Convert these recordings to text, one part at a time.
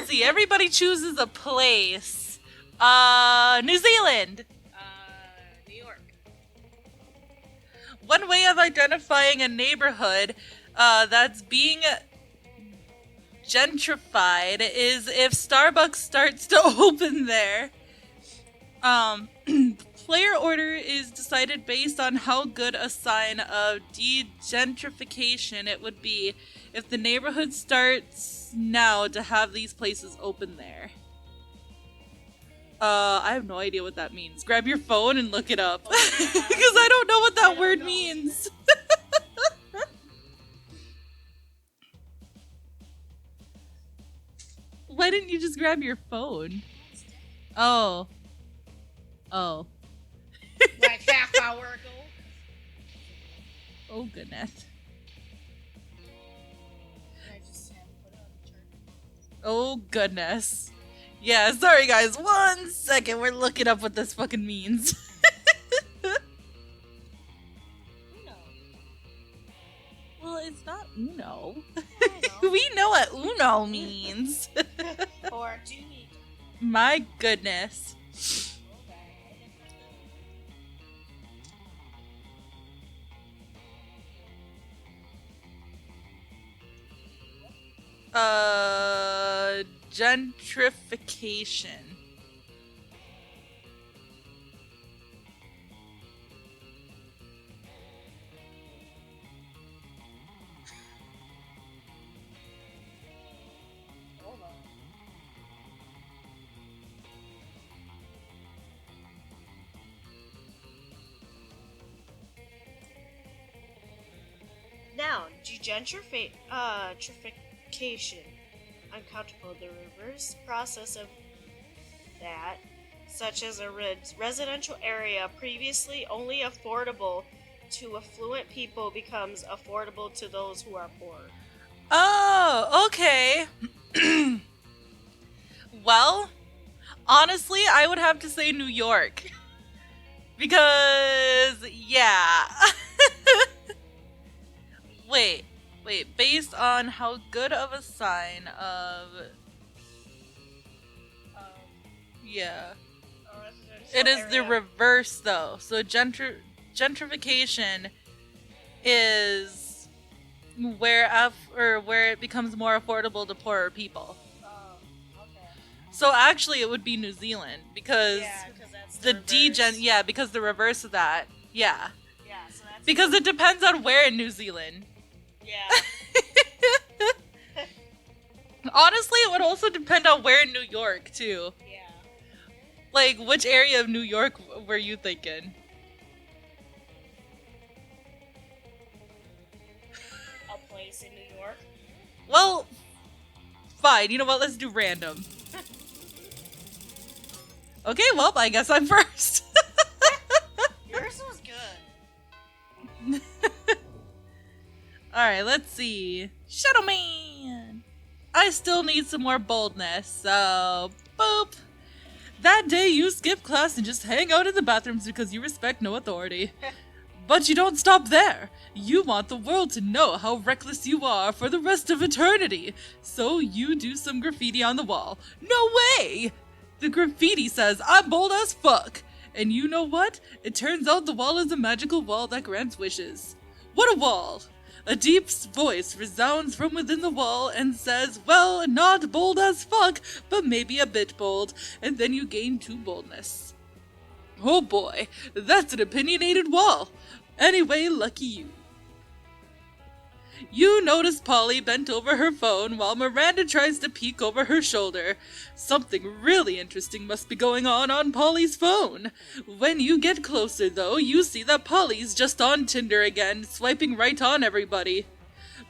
Let's see. Everybody chooses a place. New Zealand. New York. One way of identifying a neighborhood that's being gentrified is if Starbucks starts to open there. Player order is decided based on how good a sign of de-gentrification it would be if the neighborhood starts now to have these places open there. I have no idea what that means. Grab your phone and look it up. Because I don't know what that word means. Why didn't you just grab your phone? Oh. Like half hour ago. Oh, goodness. I just haven't put it on the charger. Oh, goodness. Yeah, sorry, guys. 1 second. We're looking up what this fucking means. Uno. Well, it's not Uno. I know. We know what Uno means. Or do you need? My goodness. Gentrification. Hold on. Noun, gentrification. Uncountable, the reverse process of that, such as a residential area previously only affordable to affluent people becomes affordable to those who are poor. Oh, okay. Well, honestly, I would have to say New York. Because, yeah. Wait, based on how good of a sign of... yeah. It is the reverse, though. So gentrification is where it becomes more affordable to poorer people. Okay. So actually, it would be New Zealand because that's the reverse. because the reverse of that, yeah. Yeah, so that's Because it depends on where in New Zealand. yeah. Honestly, it would also depend on where in New York too. Yeah. Like, which area of New York were you thinking? A place in New York. Well, fine. You know what? Let's do random. Okay, well, I guess I'm first. Yours was good. Alright, let's see. Shadow Man! I still need some more boldness, so boop. That day you skip class and just hang out in the bathrooms because you respect no authority. But you don't stop there. You want the world to know how reckless you are for the rest of eternity. So you do some graffiti on the wall. No way! The graffiti says, I'm bold as fuck. And you know what? It turns out the wall is a magical wall that grants wishes. What a wall! A deep voice resounds from within the wall and says, well, not bold as fuck, but maybe a bit bold, and then you gain 2 boldness. Oh boy, that's an opinionated wall. Anyway, lucky you. You notice Polly bent over her phone while Miranda tries to peek over her shoulder. Something really interesting must be going on Polly's phone. When you get closer, though, you see that Polly's just on Tinder again, swiping right on everybody.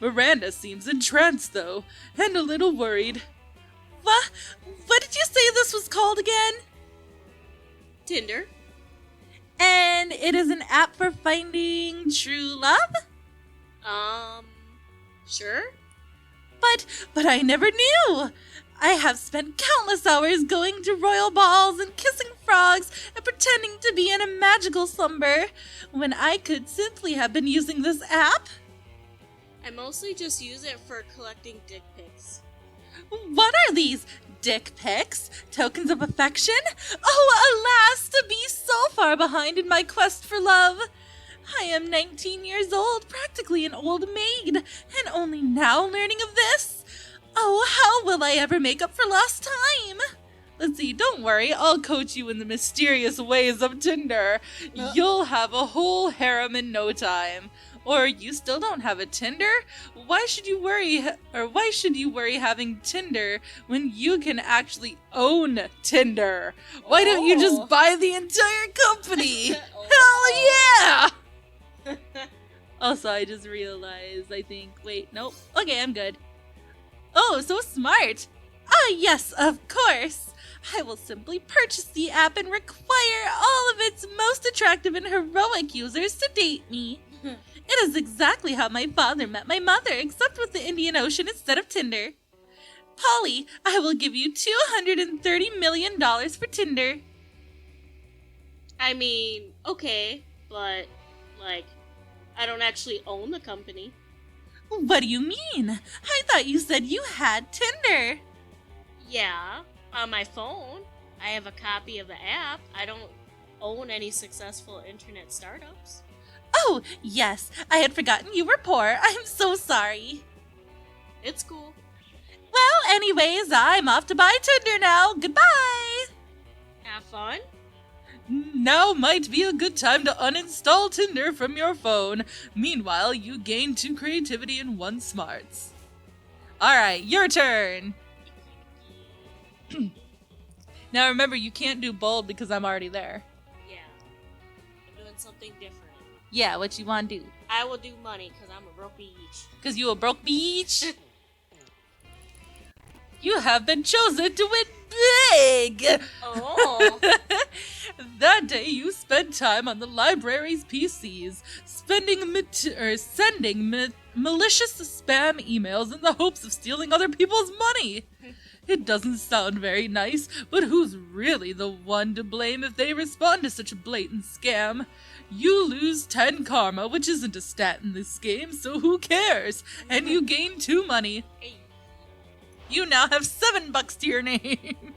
Miranda seems entranced, though, and a little worried. What did you say this was called again? Tinder. And it is an app for finding true love? Sure. But I never knew. I have spent countless hours going to royal balls and kissing frogs and pretending to be in a magical slumber when I could simply have been using this app. I mostly just use it for collecting dick pics. What are these? Dick pics? Tokens of affection? Oh, alas, to be so far behind in my quest for love. I am 19 years old, practically an old maid, and only now learning of this. Oh, how will I ever make up for lost time? Let's see, don't worry, I'll coach you in the mysterious ways of Tinder. You'll have a whole harem in no time. Or you still don't have a Tinder? Why should you worry having Tinder when you can actually own Tinder? Why don't you just buy the entire company? Hell yeah! Also, I just realized, wait, nope. Okay, I'm good. Oh, so smart. Ah, yes, of course. I will simply purchase the app and require all of its most attractive and heroic users to date me. It is exactly how my father met my mother, except with the Indian Ocean instead of Tinder. Polly, I will give you $230 million for Tinder. I mean, okay, but, I don't actually own the company. What do you mean? I thought you said you had Tinder. Yeah, on my phone. I have a copy of the app. I don't own any successful internet startups. Oh, yes, I had forgotten you were poor. I'm so sorry. It's cool. Well, anyways, I'm off to buy Tinder now. Goodbye. Have fun. Now might be a good time to uninstall Tinder from your phone. Meanwhile, you gain 2 creativity and 1 smarts. Alright, your turn. Now remember, you can't do bold because I'm already there. Yeah. I'm doing something different. Yeah, what you want to do? I will do money because I'm a broke beach. Because you a broke beach? You have been chosen to win big! Oh. That day you spent time on the library's PCs, sending malicious spam emails in the hopes of stealing other people's money. It doesn't sound very nice, but who's really the one to blame if they respond to such a blatant scam? You lose 10 karma, which isn't a stat in this game, so who cares? And you gain 2 money. You now have $7 to your name.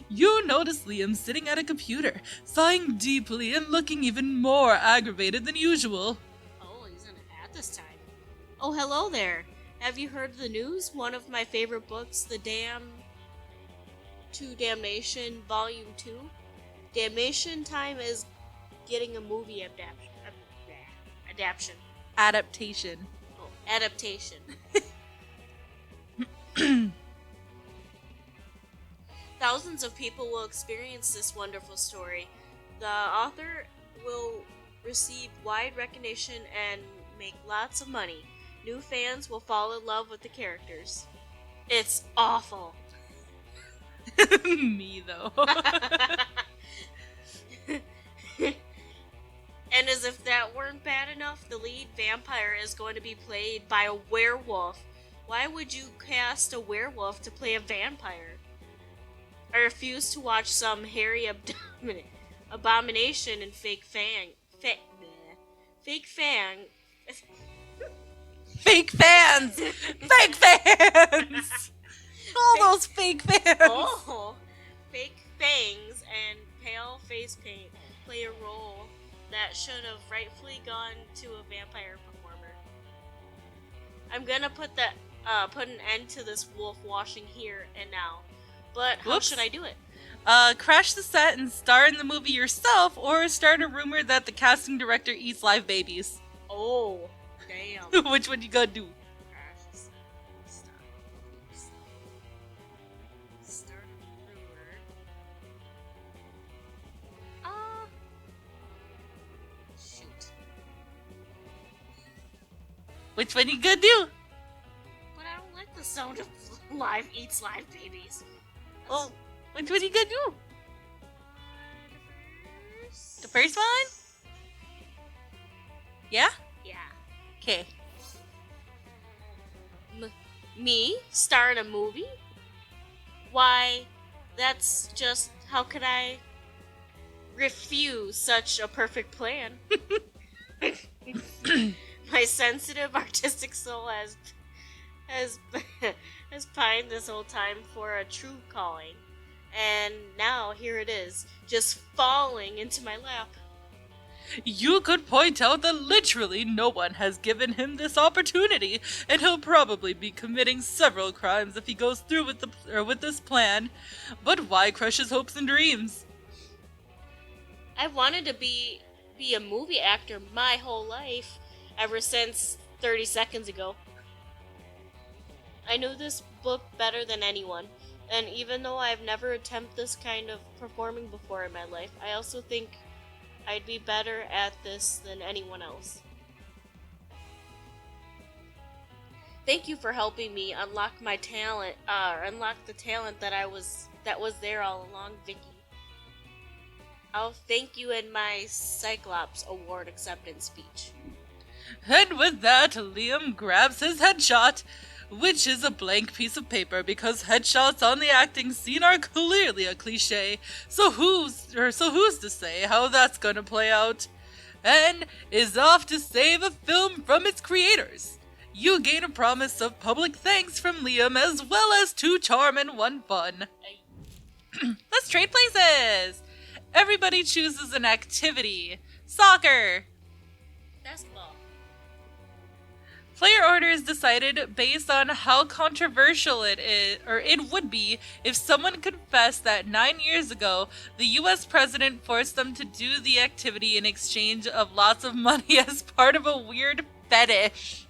You notice Liam sitting at a computer, sighing deeply and looking even more aggravated than usual. Oh, he's in a hat this time. Oh, hello there. Have you heard the news? One of my favorite books, The Damnation, Volume 2. Damnation Time is getting a movie adaptation. Adaptation. Oh, adaptation. Thousands of people will experience this wonderful story. The author will receive wide recognition and make lots of money. New fans will fall in love with the characters. It's awful. Me, though. And as if that weren't bad enough, the lead vampire is going to be played by a werewolf. Why would you cast a werewolf to play a vampire? I refuse to watch some hairy abomination and fake fans. Fake fans! Fake fans! All those fake fans! Oh! Fake fangs and pale face paint play a role that should have rightfully gone to a vampire performer. I'm gonna put an end to this wolf washing here and now. But how should I do it? Crash the set and star in the movie yourself, or start a rumor that the casting director eats live babies. Oh, damn. Which one you gonna do? Crash the set, start a rumor. Shoot. Which one you gonna do? But I don't like the sound of eats live babies. Oh, which one you gonna do? The first one? Yeah? Yeah. Okay. Me? Star in a movie? Why, that's just... How could I refuse such a perfect plan? My sensitive artistic soul has pined this whole time for a true calling. And now here it is, just falling into my lap. You could point out that literally no one has given him this opportunity, and he'll probably be committing several crimes if he goes through with this plan. But why crush his hopes and dreams? I've wanted to be a movie actor my whole life, ever since 30 seconds ago. I knew this book better than anyone, and even though I've never attempted this kind of performing before in my life, I also think I'd be better at this than anyone else. Thank you for helping me unlock my talent, unlock the talent that was there all along, Vicky. I'll thank you in my Cyclops Award acceptance speech. And with that, Liam grabs his headshot, which is a blank piece of paper because headshots on the acting scene are clearly a cliche. So who's to say how that's gonna play out? And is off to save a film from its creators. You gain a promise of public thanks from Liam as well as 2 charm and 1 fun. Let's trade places! Everybody chooses an activity. Soccer! Basketball. Player order is decided based on how controversial it is, or it would be, if someone confessed that 9 years ago, the US president forced them to do the activity in exchange of lots of money as part of a weird fetish.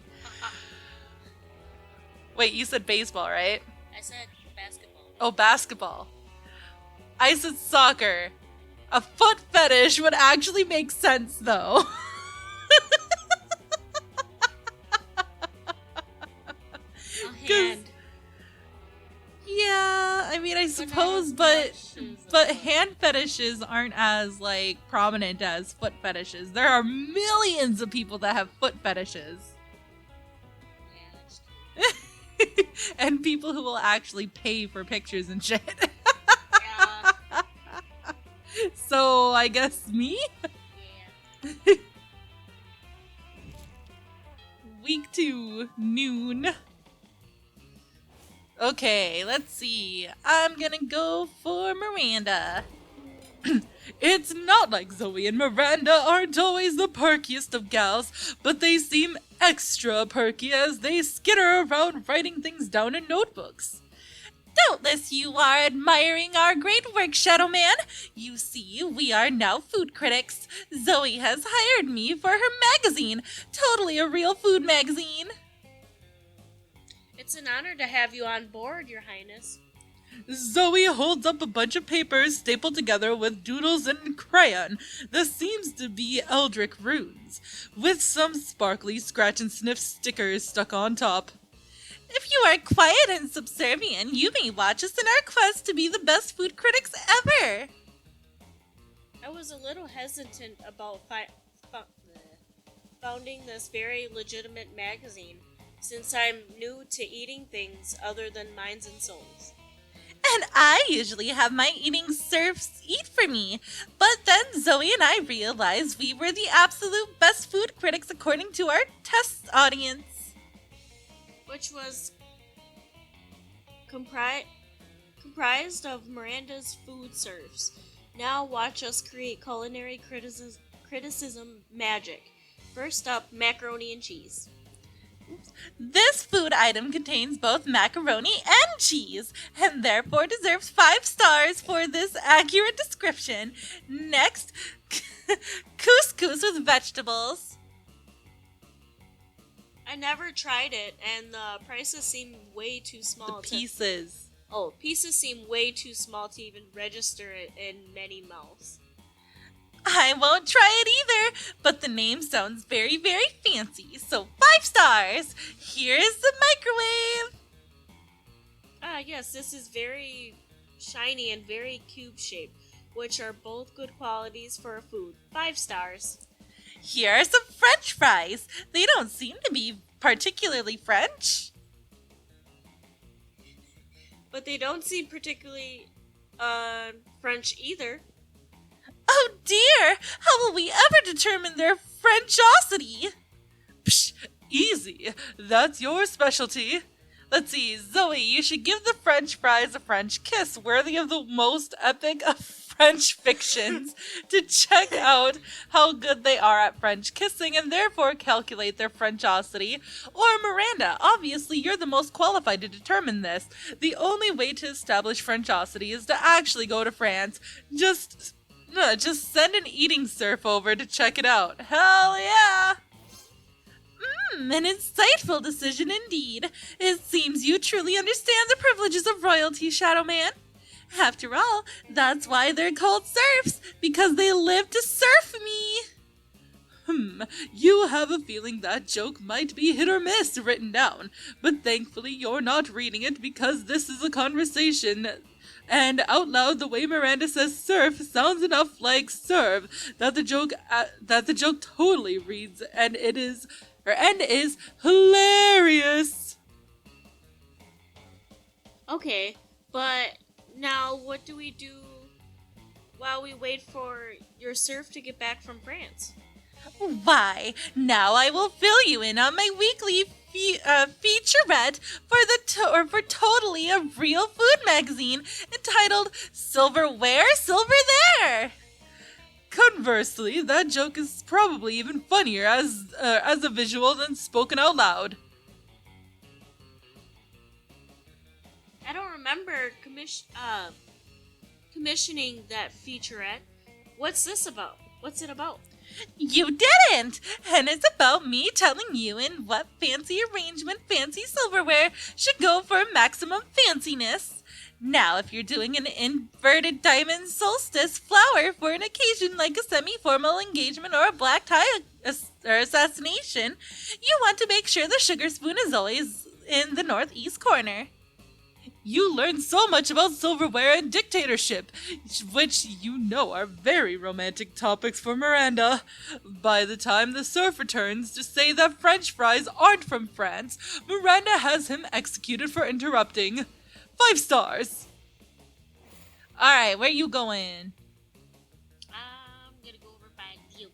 Wait, you said baseball, right? I said basketball. Oh, basketball. I said soccer. A foot fetish would actually make sense, though. Hand. Yeah, I mean, I suppose, but hand fetishes aren't as, like, prominent as foot fetishes. There are millions of people that have foot fetishes. Yeah, that's true. And people who will actually pay for pictures and shit. Yeah. So, I guess me? Yeah. Week 2, noon. Okay, let's see. I'm gonna go for Miranda. It's not like Zoe and Miranda aren't always the perkiest of gals, but they seem extra perky as they skitter around writing things down in notebooks. Doubtless you are admiring our great work, Shadow Man. You see, we are now food critics. Zoe has hired me for her magazine. Totally a real food magazine. It's an honor to have you on board, Your Highness. Zoe holds up a bunch of papers stapled together with doodles and crayon. This seems to be Eldritch runes, with some sparkly scratch and sniff stickers stuck on top. If you are quiet and subservient, you may watch us in our quest to be the best food critics ever. I was a little hesitant about founding this very legitimate magazine, since I'm new to eating things other than minds and souls. And I usually have my eating serfs eat for me. But then Zoe and I realized we were the absolute best food critics according to our test audience. Which was comprised of Miranda's food serfs. Now watch us create culinary criticism magic. First up, macaroni and cheese. This food item contains both macaroni and cheese, and therefore deserves 5 stars for this accurate description. Next, couscous with vegetables. I never tried it, and the prices seem way too small. Pieces seem way too small to even register it in many mouths. I won't try it either, but the name sounds very, very fancy, so 5 stars. Here's the microwave. Yes, this is very shiny and very cube-shaped, which are both good qualities for a food. 5 stars. Here are some French fries. They don't seem to be particularly French. But they don't seem particularly, French either. Oh dear! How will we ever determine their Frenchosity? Psh, easy. That's your specialty. Let's see, Zoe, you should give the French fries a French kiss, worthy of the most epic of French fictions, to check out how good they are at French kissing and therefore calculate their Frenchosity. Or Miranda, obviously you're the most qualified to determine this. The only way to establish Frenchosity is to actually go to France. Just send an eating surf over to check it out. Hell yeah! An insightful decision indeed. It seems you truly understand the privileges of royalty, Shadow Man. After all, that's why they're called serfs, because they live to serve me. You have a feeling that joke might be hit or miss written down, but thankfully you're not reading it because this is a conversation. And out loud, the way Miranda says "serf" sounds enough like "serve" that the joke totally reads, and is hilarious. Okay, but now what do we do while we wait for your serf to get back from France? Why, now I will fill you in on my weekly featurette for Totally a Real Food magazine entitled Silverware, Silver There. Conversely, that joke is probably even funnier as a visual than spoken out loud. I don't remember commissioning that featurette. What's this about? What's it about? You didn't! And it's about me telling you in what fancy arrangement fancy silverware should go for maximum fanciness. Now, if you're doing an inverted diamond solstice flower for an occasion like a semi-formal engagement or a black tie or assassination, you want to make sure the sugar spoon is always in the northeast corner. You learn so much about silverware and dictatorship, which you know are very romantic topics for Miranda. By the time the serf returns to say that French fries aren't from France, Miranda has him executed for interrupting. 5 stars. Alright, where you going? I'm gonna go over by Liam.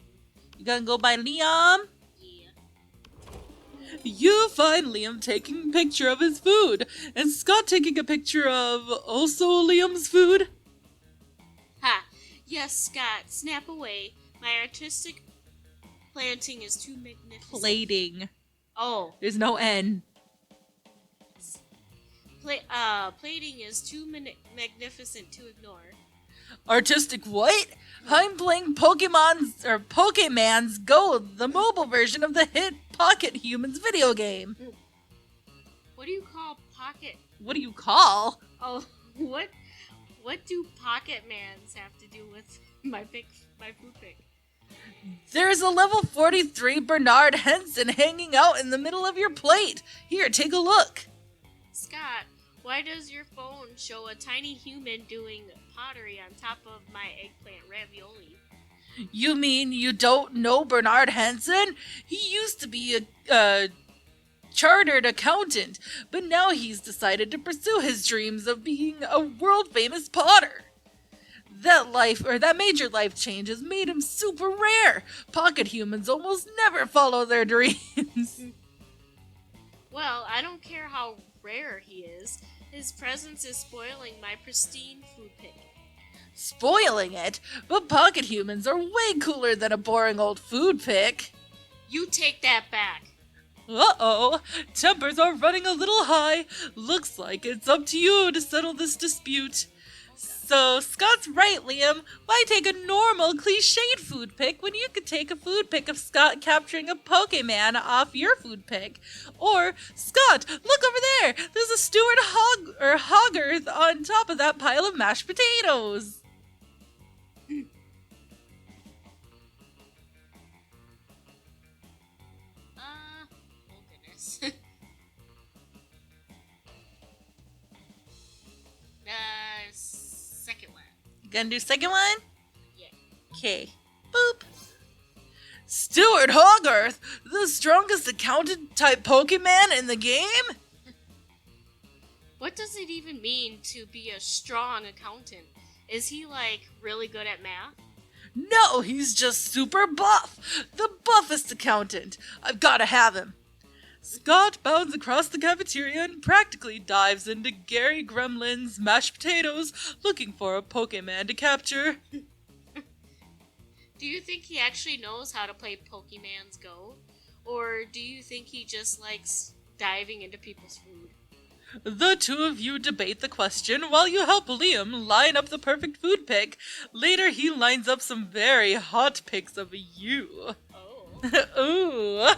You gonna go by Liam? You find Liam taking a picture of his food, and Scott taking a picture of also Liam's food. Ha! Yes, Scott, snap away. My artistic planting is too magnificent. Plating. Oh. There's no N. Plating is too magnificent to ignore. Artistic what? I'm playing Pokemon's Go, the mobile version of the hit Pocket Humans video game. What do you call pocket? What do you call? Oh, what do Pocket Mans have to do with my food pick? There's a level 43 Bernard Henson hanging out in the middle of your plate. Here, take a look. Scott, why does your phone show a tiny human doing pottery on top of my eggplant ravioli? You mean you don't know Bernard Henson? He used to be a chartered accountant, but now he's decided to pursue his dreams of being a world-famous potter. That major life change has made him super rare. Pocket humans almost never follow their dreams. Well, I don't care how rare he is. His presence is spoiling my pristine food pick. Spoiling it? But pocket humans are way cooler than a boring old food pick. You take that back. Uh-oh, tempers are running a little high. Looks like it's up to you to settle this dispute. So, Scott's right, Liam. Why take a normal, cliched food pick when you could take a food pick of Scott capturing a Pokemon off your food pick? Or, Scott, look over there! There's a Stewart Hogarth on top of that pile of mashed potatoes! Oh goodness. Second one. Gonna do second one? Yeah. Okay. Boop. Stewart Hogarth, the strongest accountant type Pokemon in the game? What does it even mean to be a strong accountant? Is he, like, really good at math? No, he's just super buff. The buffest accountant. I've gotta have him. Scott bounds across the cafeteria and practically dives into Gary Gremlin's mashed potatoes looking for a Pokemon to capture. Do you think he actually knows how to play Pokemon's Go? Or do you think he just likes diving into people's food? The two of you debate the question while you help Liam line up the perfect food pick. Later, he lines up some very hot pics of you. Oh. Ooh.